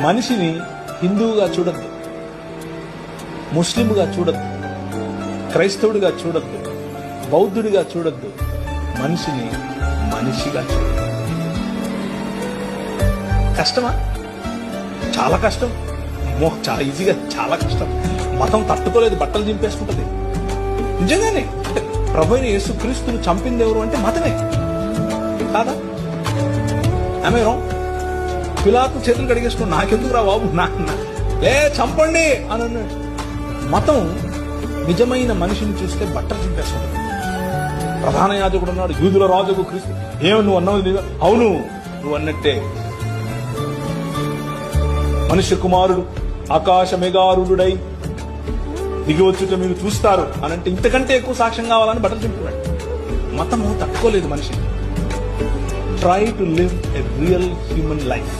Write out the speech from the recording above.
మనిషిని హిందువుగా చూడద్దు, ముస్లింగా చూడద్దు, క్రైస్తవుడిగా చూడద్దు, బౌద్ధుడిగా చూడద్దు. మనిషిని మనిషిగా చూడద్దు. కష్టమా? చాలా కష్టం. చాలా ఈజీగా, చాలా కష్టం. మతం తట్టుకోలేదు, బట్టలు దింపేసుకుంటది. నిజంగానే ప్రభువైన యేసుక్రీస్తును చంపింది ఎవరు అంటే మతమే కాదా? ఆమె పిలాతు చేతులు కడిగేసుకుని నాకెందుకు రా బాబు, లే చంపండి అని అన్నాడు. మతం నిజమైన మనిషిని చూస్తే బట్టలు చింపేసుకుంటుంది. ప్రధాన యాజకుడు ఉన్నాడు, యూదుల రాజుకు క్రీస్తు. ఏమి నువ్వు అన్నది? అవును, నువ్వు అన్నట్టే. మనుష్య కుమారుడు ఆకాశ మేఘారుడై దిగివచ్చుట మీరు చూస్తారు అనంటే ఇంతకంటే ఎక్కువ సాక్ష్యం కావాలని బట్టలు చింపుతున్నాడు. మతము తట్టుకోలేదు మనిషిని. Try to live a real human life.